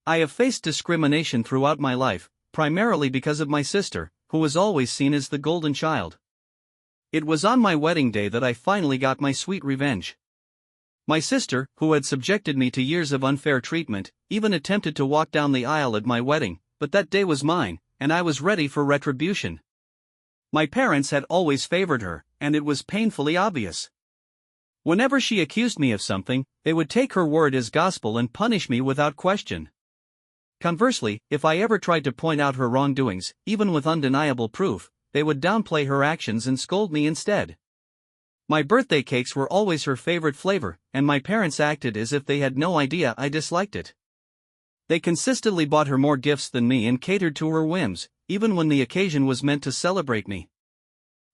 I have faced discrimination throughout my life, primarily because of my sister, who was always seen as the golden child. It was on my wedding day that I finally got my sweet revenge. My sister, who had subjected me to years of unfair treatment, even attempted to walk down the aisle at my wedding, but that day was mine, and I was ready for retribution. My parents had always favored her, and it was painfully obvious. Whenever she accused me of something, they would take her word as gospel and punish me without question. Conversely, if I ever tried to point out her wrongdoings, even with undeniable proof, they would downplay her actions and scold me instead. My birthday cakes were always her favorite flavor, and my parents acted as if they had no idea I disliked it. They consistently bought her more gifts than me and catered to her whims, even when the occasion was meant to celebrate me.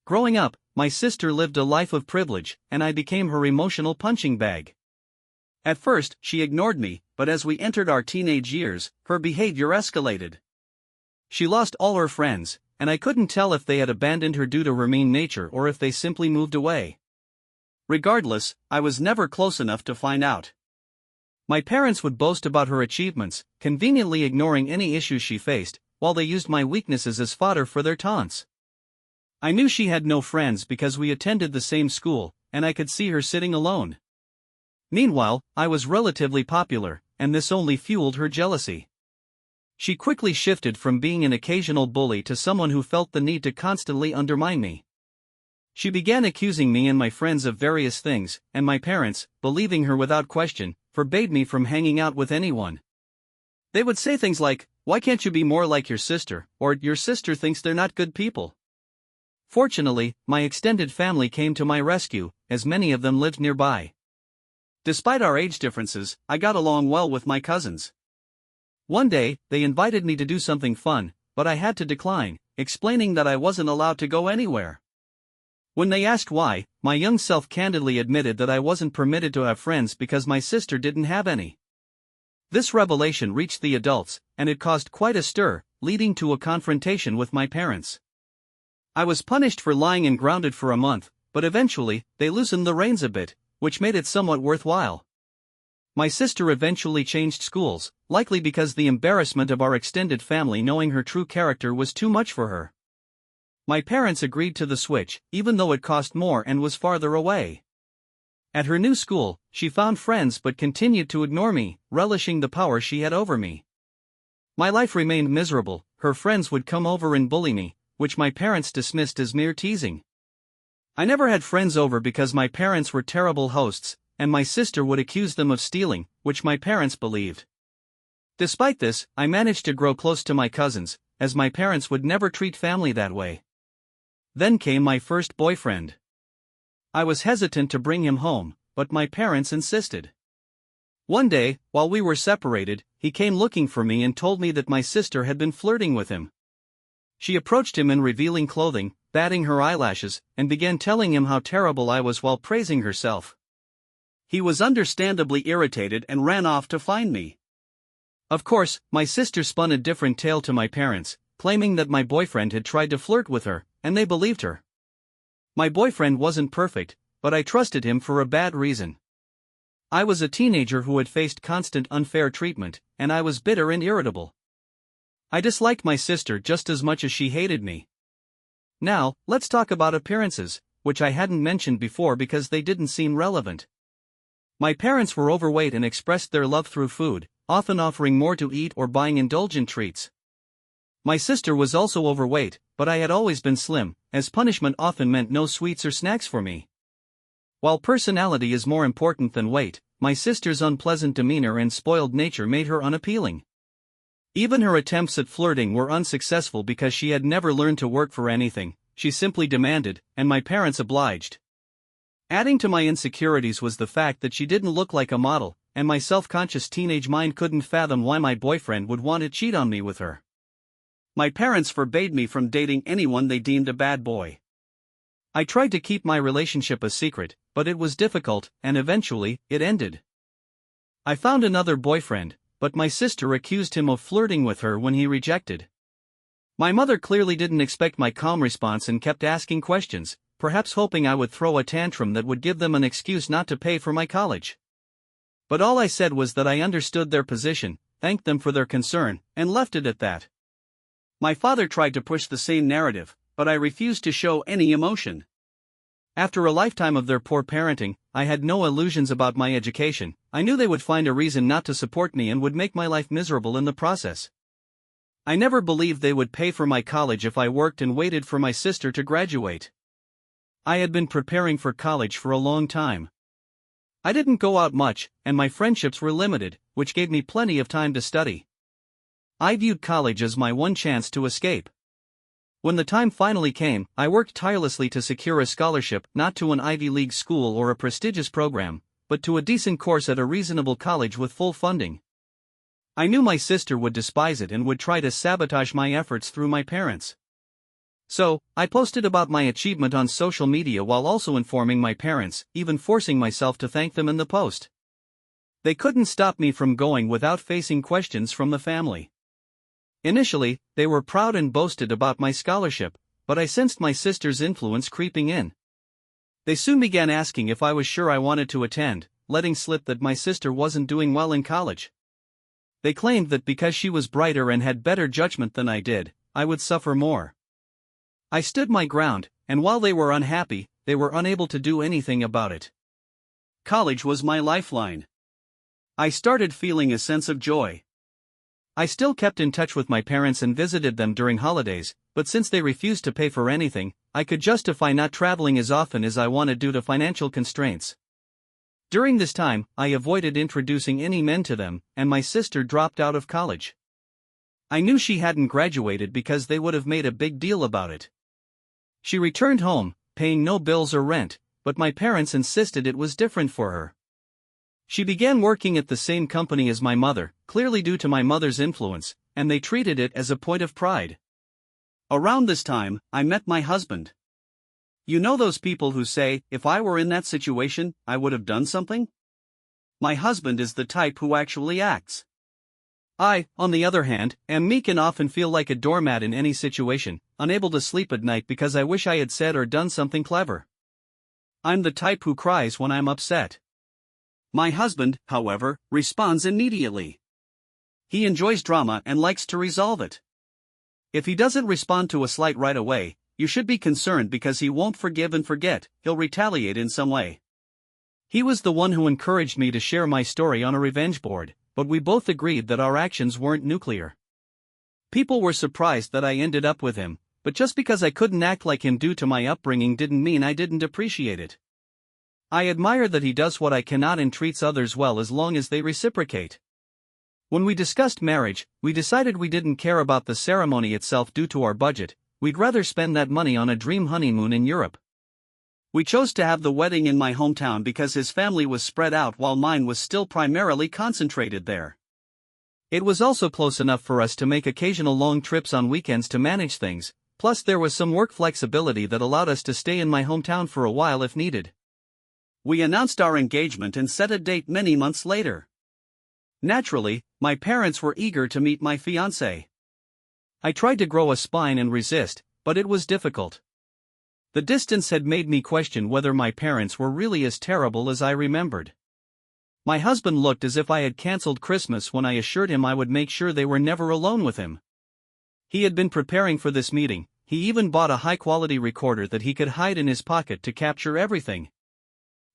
Growing up, my sister lived a life of privilege, and I became her emotional punching bag. At first, she ignored me, but as we entered our teenage years, her behavior escalated. She lost all her friends, and I couldn't tell if they had abandoned her due to her mean nature or if they simply moved away. Regardless, I was never close enough to find out. My parents would boast about her achievements, conveniently ignoring any issues she faced, while they used my weaknesses as fodder for their taunts. I knew she had no friends because we attended the same school, and I could see her sitting alone. Meanwhile, I was relatively popular, and this only fueled her jealousy. She quickly shifted from being an occasional bully to someone who felt the need to constantly undermine me. She began accusing me and my friends of various things, and my parents, believing her without question, forbade me from hanging out with anyone. They would say things like, "Why can't you be more like your sister?" or "Your sister thinks they're not good people." Fortunately, my extended family came to my rescue, as many of them lived nearby. Despite our age differences, I got along well with my cousins. One day, they invited me to do something fun, but I had to decline, explaining that I wasn't allowed to go anywhere. When they asked why, my young self candidly admitted that I wasn't permitted to have friends because my sister didn't have any. This revelation reached the adults, and it caused quite a stir, leading to a confrontation with my parents. I was punished for lying and grounded for a month, but eventually, they loosened the reins a bit, which made it somewhat worthwhile. My sister eventually changed schools, likely because the embarrassment of our extended family knowing her true character was too much for her. My parents agreed to the switch, even though it cost more and was farther away. At her new school, she found friends but continued to ignore me, relishing the power she had over me. My life remained miserable. Her friends would come over and bully me, which my parents dismissed as mere teasing. I never had friends over because my parents were terrible hosts, and my sister would accuse them of stealing, which my parents believed. Despite this, I managed to grow close to my cousins, as my parents would never treat family that way. Then came my first boyfriend. I was hesitant to bring him home, but my parents insisted. One day, while we were separated, he came looking for me and told me that my sister had been flirting with him. She approached him in revealing clothing, batting her eyelashes, and began telling him how terrible I was while praising herself. He was understandably irritated and ran off to find me. Of course, my sister spun a different tale to my parents, claiming that my boyfriend had tried to flirt with her, and they believed her. My boyfriend wasn't perfect, but I trusted him for a bad reason. I was a teenager who had faced constant unfair treatment, and I was bitter and irritable. I disliked my sister just as much as she hated me. Now, let's talk about appearances, which I hadn't mentioned before because they didn't seem relevant. My parents were overweight and expressed their love through food, often offering more to eat or buying indulgent treats. My sister was also overweight, but I had always been slim, as punishment often meant no sweets or snacks for me. While personality is more important than weight, my sister's unpleasant demeanor and spoiled nature made her unappealing. Even her attempts at flirting were unsuccessful because she had never learned to work for anything. She simply demanded, and my parents obliged. Adding to my insecurities was the fact that she didn't look like a model, and my self-conscious teenage mind couldn't fathom why my boyfriend would want to cheat on me with her. My parents forbade me from dating anyone they deemed a bad boy. I tried to keep my relationship a secret, but it was difficult, and eventually, it ended. I found another boyfriend, but my sister accused him of flirting with her when he rejected. My mother clearly didn't expect my calm response and kept asking questions, perhaps hoping I would throw a tantrum that would give them an excuse not to pay for my college. But all I said was that I understood their position, thanked them for their concern, and left it at that. My father tried to push the same narrative, but I refused to show any emotion. After a lifetime of their poor parenting, I had no illusions about my education. I knew they would find a reason not to support me and would make my life miserable in the process. I never believed they would pay for my college if I worked and waited for my sister to graduate. I had been preparing for college for a long time. I didn't go out much, and my friendships were limited, which gave me plenty of time to study. I viewed college as my one chance to escape. When the time finally came, I worked tirelessly to secure a scholarship, not to an Ivy League school or a prestigious program, but to a decent course at a reasonable college with full funding. I knew my sister would despise it and would try to sabotage my efforts through my parents. So, I posted about my achievement on social media while also informing my parents, even forcing myself to thank them in the post. They couldn't stop me from going without facing questions from the family. Initially, they were proud and boasted about my scholarship, but I sensed my sister's influence creeping in. They soon began asking if I was sure I wanted to attend, letting slip that my sister wasn't doing well in college. They claimed that because she was brighter and had better judgment than I did, I would suffer more. I stood my ground, and while they were unhappy, they were unable to do anything about it. College was my lifeline. I started feeling a sense of joy. I still kept in touch with my parents and visited them during holidays, but since they refused to pay for anything, I could justify not traveling as often as I wanted due to financial constraints. During this time, I avoided introducing any men to them, and my sister dropped out of college. I knew she hadn't graduated because they would have made a big deal about it. She returned home, paying no bills or rent, but my parents insisted it was different for her. She began working at the same company as my mother, clearly due to my mother's influence, and they treated it as a point of pride. Around this time, I met my husband. You know those people who say, if I were in that situation, I would have done something? My husband is the type who actually acts. I, on the other hand, am meek and often feel like a doormat in any situation, unable to sleep at night because I wish I had said or done something clever. I'm the type who cries when I'm upset. My husband, however, responds immediately. He enjoys drama and likes to resolve it. If he doesn't respond to a slight right away, you should be concerned because he won't forgive and forget, he'll retaliate in some way. He was the one who encouraged me to share my story on a revenge board, but we both agreed that our actions weren't nuclear. People were surprised that I ended up with him, but just because I couldn't act like him due to my upbringing didn't mean I didn't appreciate it. I admire that he does what I cannot and treats others well as long as they reciprocate. When we discussed marriage, we decided we didn't care about the ceremony itself due to our budget. We'd rather spend that money on a dream honeymoon in Europe. We chose to have the wedding in my hometown because his family was spread out while mine was still primarily concentrated there. It was also close enough for us to make occasional long trips on weekends to manage things, plus there was some work flexibility that allowed us to stay in my hometown for a while if needed. We announced our engagement and set a date many months later. Naturally, my parents were eager to meet my fiancée. I tried to grow a spine and resist, but it was difficult. The distance had made me question whether my parents were really as terrible as I remembered. My husband looked as if I had cancelled Christmas when I assured him I would make sure they were never alone with him. He had been preparing for this meeting. He even bought a high-quality recorder that he could hide in his pocket to capture everything.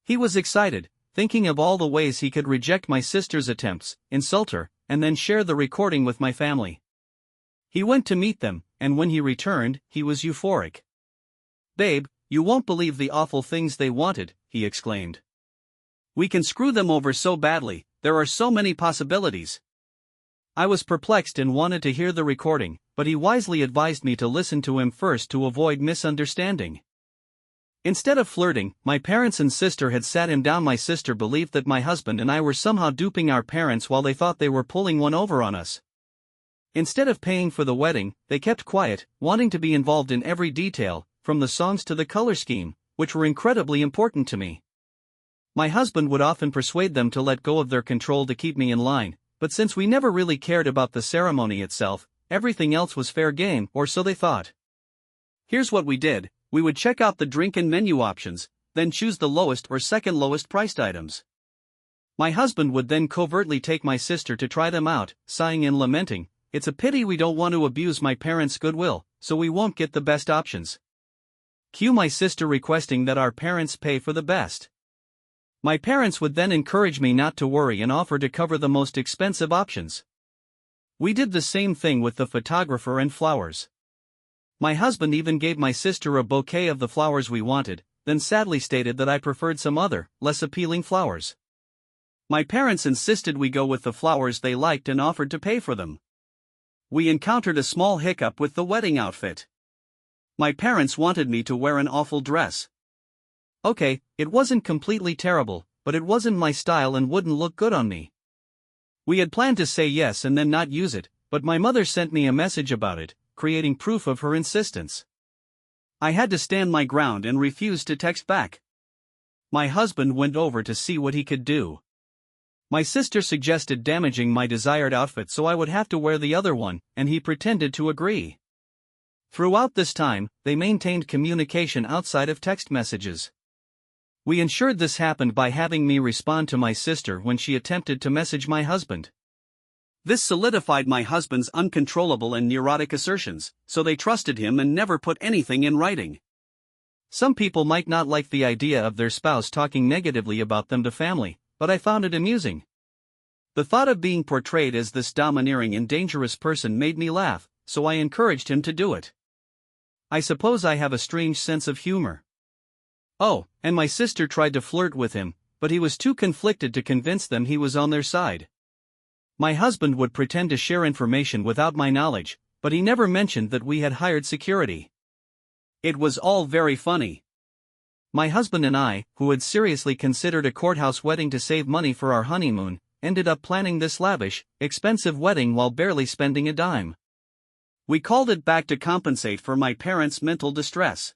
He was excited, thinking of all the ways he could reject my sister's attempts, insult her, and then share the recording with my family. He went to meet them, and when he returned, he was euphoric. "Babe, you won't believe the awful things they wanted," he exclaimed. "We can screw them over so badly, there are so many possibilities." I was perplexed and wanted to hear the recording, but he wisely advised me to listen to him first to avoid misunderstanding. Instead of flirting, my parents and sister had sat him down. My sister believed that my husband and I were somehow duping our parents while they thought they were pulling one over on us. Instead of paying for the wedding, they kept quiet, wanting to be involved in every detail, from the songs to the color scheme, which were incredibly important to me. My husband would often persuade them to let go of their control to keep me in line, but since we never really cared about the ceremony itself, everything else was fair game, or so they thought. Here's what we did. We would check out the drink and menu options, then choose the lowest or second lowest priced items. My husband would then covertly take my sister to try them out, sighing and lamenting, "It's a pity we don't want to abuse my parents' goodwill, so we won't get the best options." Cue my sister requesting that our parents pay for the best. My parents would then encourage me not to worry and offer to cover the most expensive options. We did the same thing with the photographer and flowers. My husband even gave my sister a bouquet of the flowers we wanted, then sadly stated that I preferred some other, less appealing flowers. My parents insisted we go with the flowers they liked and offered to pay for them. We encountered a small hiccup with the wedding outfit. My parents wanted me to wear an awful dress. Okay, it wasn't completely terrible, but it wasn't my style and wouldn't look good on me. We had planned to say yes and then not use it, but my mother sent me a message about it, creating proof of her insistence. I had to stand my ground and refused to text back. My husband went over to see what he could do. My sister suggested damaging my desired outfit so I would have to wear the other one, and he pretended to agree. Throughout this time, they maintained communication outside of text messages. We ensured this happened by having me respond to my sister when she attempted to message my husband. This solidified my husband's uncontrollable and neurotic assertions, so they trusted him and never put anything in writing. Some people might not like the idea of their spouse talking negatively about them to family, but I found it amusing. The thought of being portrayed as this domineering and dangerous person made me laugh, so I encouraged him to do it. I suppose I have a strange sense of humor. Oh, and my sister tried to flirt with him, but he was too conflicted to convince them he was on their side. My husband would pretend to share information without my knowledge, but he never mentioned that we had hired security. It was all very funny. My husband and I, who had seriously considered a courthouse wedding to save money for our honeymoon, ended up planning this lavish, expensive wedding while barely spending a dime. We called it back to compensate for my parents' mental distress.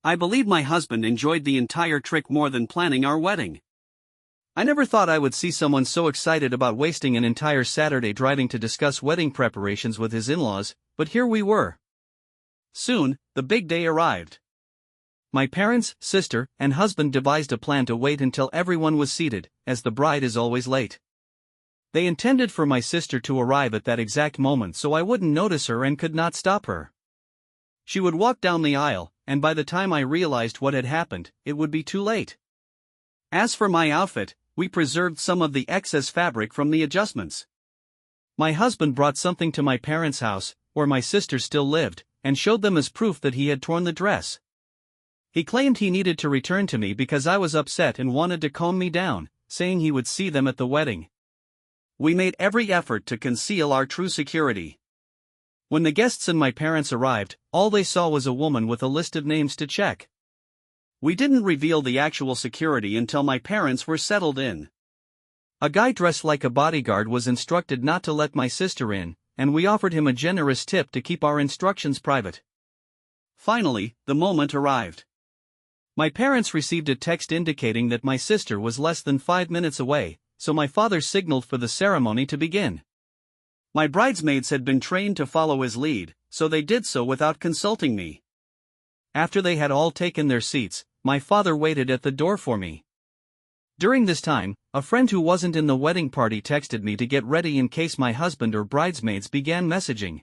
I believe my husband enjoyed the entire trip more than planning our wedding. I never thought I would see someone so excited about wasting an entire Saturday driving to discuss wedding preparations with his in-laws, but here we were. Soon, the big day arrived. My parents, sister, and husband devised a plan to wait until everyone was seated, as the bride is always late. They intended for my sister to arrive at that exact moment so I wouldn't notice her and could not stop her. She would walk down the aisle, and by the time I realized what had happened, it would be too late. As for my outfit, we preserved some of the excess fabric from the adjustments. My husband brought something to my parents' house, where my sister still lived, and showed them as proof that he had torn the dress. He claimed he needed to return to me because I was upset and wanted to calm me down, saying he would see them at the wedding. We made every effort to conceal our true security. When the guests and my parents arrived, all they saw was a woman with a list of names to check. We didn't reveal the actual security until my parents were settled in. A guy dressed like a bodyguard was instructed not to let my sister in, and we offered him a generous tip to keep our instructions private. Finally, the moment arrived. My parents received a text indicating that my sister was less than 5 minutes away, so my father signaled for the ceremony to begin. My bridesmaids had been trained to follow his lead, so they did so without consulting me. After they had all taken their seats, my father waited at the door for me. During this time, a friend who wasn't in the wedding party texted me to get ready in case my husband or bridesmaids began messaging.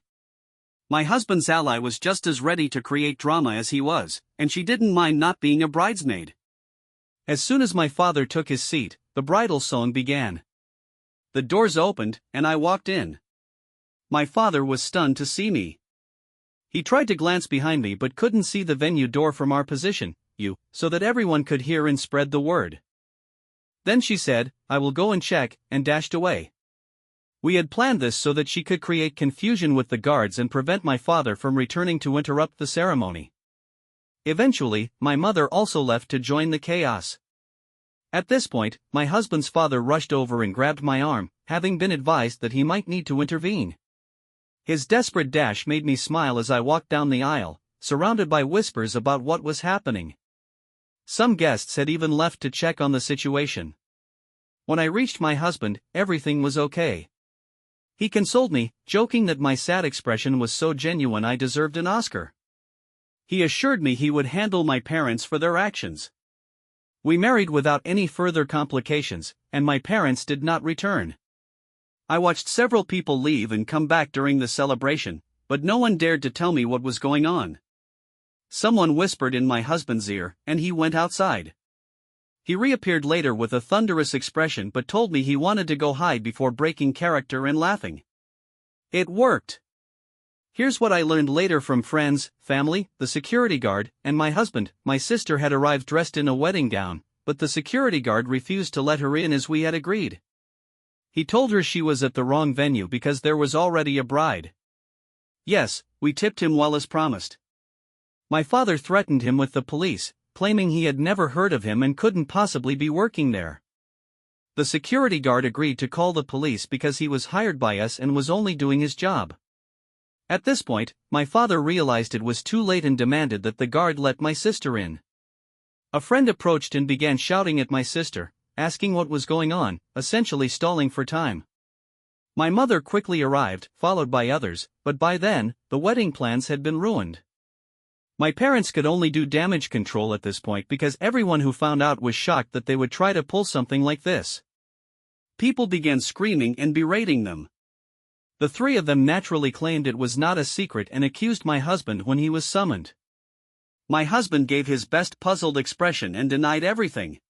My husband's ally was just as ready to create drama as he was, and she didn't mind not being a bridesmaid. As soon as my father took his seat, the bridal song began. The doors opened, and I walked in. My father was stunned to see me. He tried to glance behind me but couldn't see the venue door from our position, so that everyone could hear and spread the word. Then she said, "I will go and check," and dashed away. We had planned this so that she could create confusion with the guards and prevent my father from returning to interrupt the ceremony. Eventually, my mother also left to join the chaos. At this point, my husband's father rushed over and grabbed my arm, having been advised that he might need to intervene. His desperate dash made me smile as I walked down the aisle, surrounded by whispers about what was happening. Some guests had even left to check on the situation. When I reached my husband, everything was okay. He consoled me, joking that my sad expression was so genuine I deserved an Oscar. He assured me he would handle my parents for their actions. We married without any further complications, and my parents did not return. I watched several people leave and come back during the celebration, but no one dared to tell me what was going on. Someone whispered in my husband's ear, and he went outside. He reappeared later with a thunderous expression but told me he wanted to go hide before breaking character and laughing. It worked. Here's what I learned later from friends, family, the security guard, and my husband. My sister had arrived dressed in a wedding gown, but the security guard refused to let her in as we had agreed. He told her she was at the wrong venue because there was already a bride. Yes, we tipped him well as promised. My father threatened him with the police, claiming he had never heard of him and couldn't possibly be working there. The security guard agreed to call the police because he was hired by us and was only doing his job. At this point, my father realized it was too late and demanded that the guard let my sister in. A friend approached and began shouting at my sister, asking what was going on, essentially stalling for time. My mother quickly arrived, followed by others, but by then, the wedding plans had been ruined. My parents could only do damage control at this point because everyone who found out was shocked that they would try to pull something like this. People began screaming and berating them. The three of them naturally claimed it was not a secret and accused my husband when he was summoned. My husband gave his best puzzled expression and denied everything.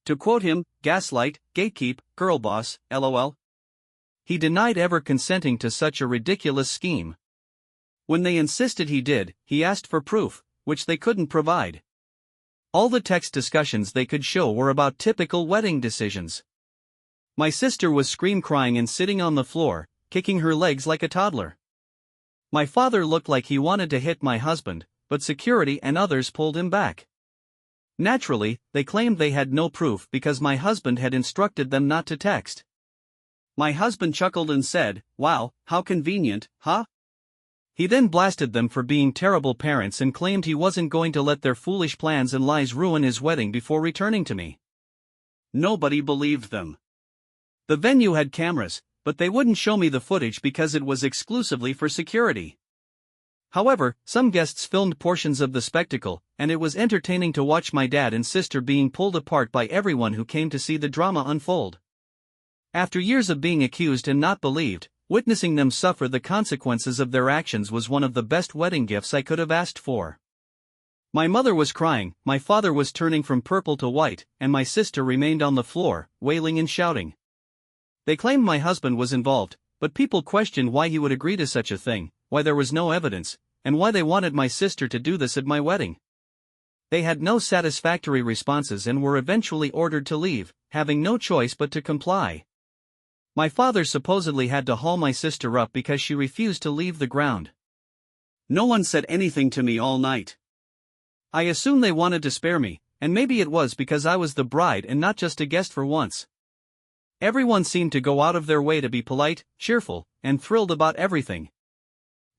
To quote him, gaslight, gatekeep, girlboss, lol. He denied ever consenting to such a ridiculous scheme. When they insisted he did, he asked for proof, which they couldn't provide. All the text discussions they could show were about typical wedding decisions. My sister was scream-crying and sitting on the floor, kicking her legs like a toddler. My father looked like he wanted to hit my husband, but security and others pulled him back. Naturally, they claimed they had no proof because my husband had instructed them not to text. My husband chuckled and said, "Wow, how convenient, huh?" He then blasted them for being terrible parents and claimed he wasn't going to let their foolish plans and lies ruin his wedding before returning to me. Nobody believed them. The venue had cameras, but they wouldn't show me the footage because it was exclusively for security. However, some guests filmed portions of the spectacle, and it was entertaining to watch my dad and sister being pulled apart by everyone who came to see the drama unfold. After years of being accused and not believed, witnessing them suffer the consequences of their actions was one of the best wedding gifts I could have asked for. My mother was crying, my father was turning from purple to white, and my sister remained on the floor, wailing and shouting. They claimed my husband was involved, but people questioned why he would agree to such a thing, why there was no evidence, and why they wanted my sister to do this at my wedding. They had no satisfactory responses and were eventually ordered to leave, having no choice but to comply. My father supposedly had to haul my sister up because she refused to leave the ground. No one said anything to me all night. I assume they wanted to spare me, and maybe it was because I was the bride and not just a guest for once. Everyone seemed to go out of their way to be polite, cheerful, and thrilled about everything.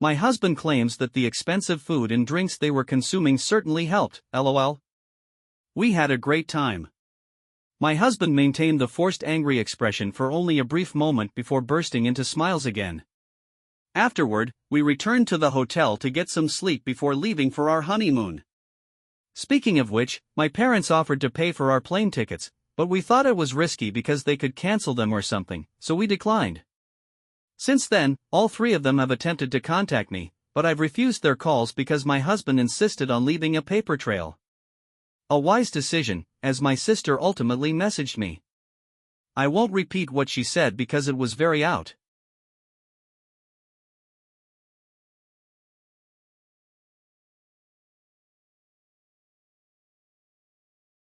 My husband claims that the expensive food and drinks they were consuming certainly helped, lol. We had a great time. My husband maintained the forced angry expression for only a brief moment before bursting into smiles again. Afterward, we returned to the hotel to get some sleep before leaving for our honeymoon. Speaking of which, my parents offered to pay for our plane tickets, but we thought it was risky because they could cancel them or something, so we declined. Since then, all three of them have attempted to contact me, but I've refused their calls because my husband insisted on leaving a paper trail. A wise decision, as my sister ultimately messaged me. I won't repeat what she said because it was very out.